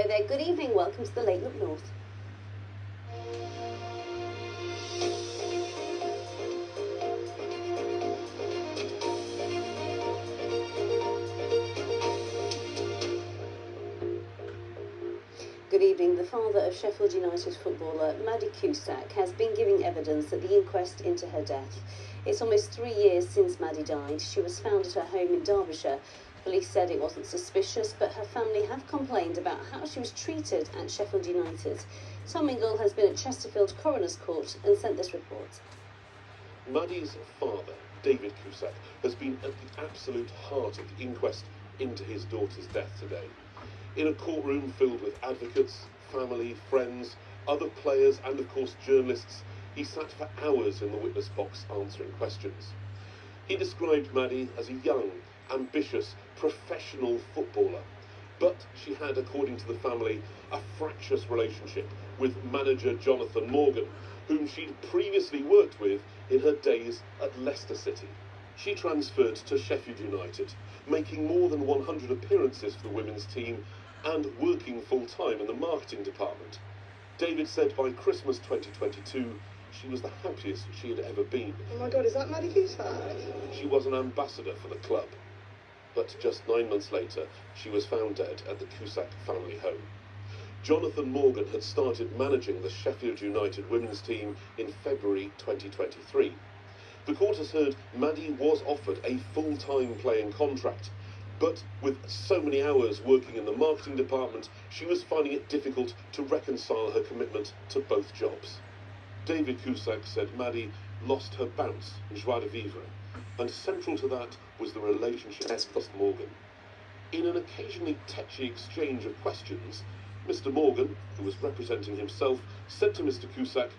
Hello there, good evening, welcome to the Late Look North. Good evening. The father of Sheffield United footballer Maddie Cusack has been giving evidence at the inquest into her death. It's almost 3 years since Maddie died. She was found at her home in Derbyshire. Police said it wasn't suspicious, but her family have complained about how she was treated at Sheffield United. Tom Ingle has been at Chesterfield Coroner's Court and sent this report. Maddie's father, David Cusack, has been at the absolute heart of the inquest into his daughter's death today. In a courtroom filled with advocates, family, friends, other players and of course journalists, he sat for hours in the witness box answering questions. He described Maddie as a young, ambitious, professional footballer, but she had, according to the family, a fractious relationship with manager Jonathan Morgan, whom she'd previously worked with in her days at Leicester City. She transferred to Sheffield United, making more than 100 appearances for the women's team and working full-time in the marketing department. David said by Christmas 2022, she was the happiest she had ever been. Oh my God, is that Maddie Cusack? She was an ambassador for the club. But just 9 months later, she was found dead at the Cusack family home. Jonathan Morgan had started managing the Sheffield United women's team in February 2023. The court has heard Maddie was offered a full-time playing contract, but with so many hours working in the marketing department, she was finding it difficult to reconcile her commitment to both jobs. David Cusack said Maddie lost her bounce, joie de vivre, and central to that was the relationship with Morgan. In an occasionally tetchy exchange of questions, Mr. Morgan, who was representing himself, said to Mr. Cusack,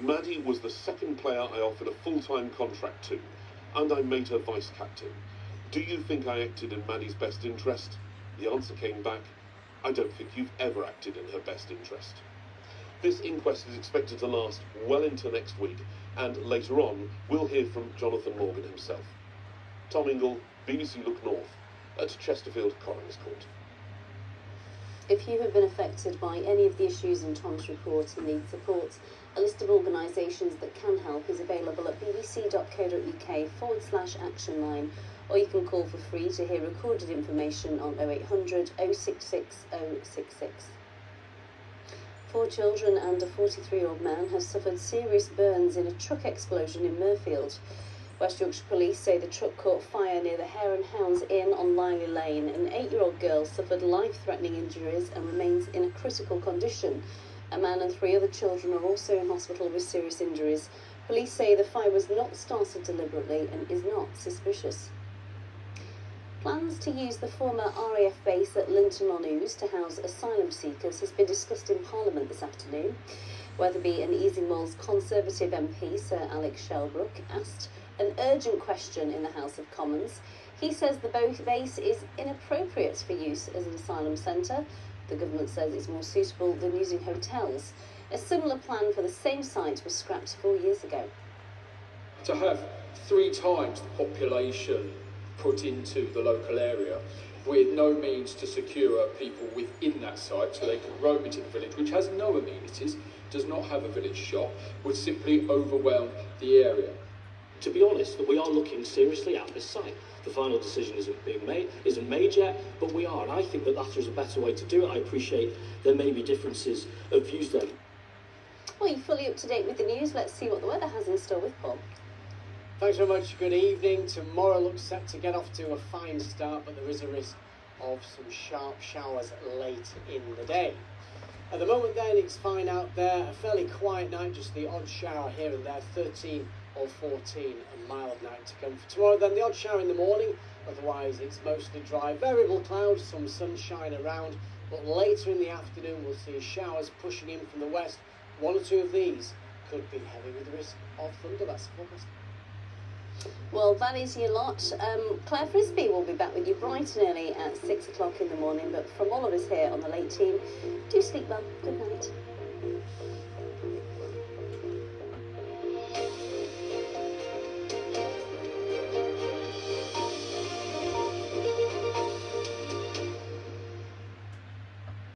"Maddie was the second player I offered a full-time contract to, and I made her vice-captain. Do you think I acted in Maddie's best interest?" The answer came back, "I don't think you've ever acted in her best interest." This inquest is expected to last well into next week, and later on we'll hear from Jonathan Morgan himself. Tom Ingle, BBC Look North, at Chesterfield Coroner's Court. If you have been affected by any of the issues in Tom's report and need support, a list of organisations that can help is available at bbc.co.uk/action line, or you can call for free to hear recorded information on 0800 066 066. 4 children and a 43-year-old man have suffered serious burns in a truck explosion in Mirfield. West Yorkshire Police say the truck caught fire near the Hare and Hounds Inn on Liley Lane. An 8-year-old girl suffered life-threatening injuries and remains in a critical condition. A man and 3 other children are also in hospital with serious injuries. Police say the fire was not started deliberately and is not suspicious. Plans to use the former RAF base at Linton-on-Ouse to house asylum seekers has been discussed in Parliament this afternoon. Wetherby and Easingwell's Conservative MP, Sir Alex Shelbrooke, asked an urgent question in the House of Commons. He says the base is inappropriate for use as an asylum centre. The government says it's more suitable than using hotels. A similar plan for the same site was scrapped 4 years ago. To have 3 times the population put into the local area with no means to secure people within that site so they could roam into the village, which has no amenities, does not have a village shop, would simply overwhelm the area. To be honest, that we are looking seriously at this site. The final decision isn't made yet, but we are, and I think that is a better way to do it. I appreciate there may be differences of views there. Well, you're fully up to date with the news. Let's see what the weather has in store with Paul. Thanks very much. Good evening. Tomorrow looks set to get off to a fine start, but there is a risk of some sharp showers late in the day. At the moment then, it's fine out there. A fairly quiet night, just the odd shower here and there, 13 or 14, a mild night to come. For tomorrow then, the odd shower in the morning, otherwise it's mostly dry. Variable clouds, some sunshine around, but later in the afternoon we'll see showers pushing in from the west. 1 or 2 of these could be heavy with the risk of thunder. That's the forecast. Well, that is your lot. Claire Frisbee will be back with you bright and early at 6 o'clock in the morning, but from all of us here on the late team, do sleep well. Good night.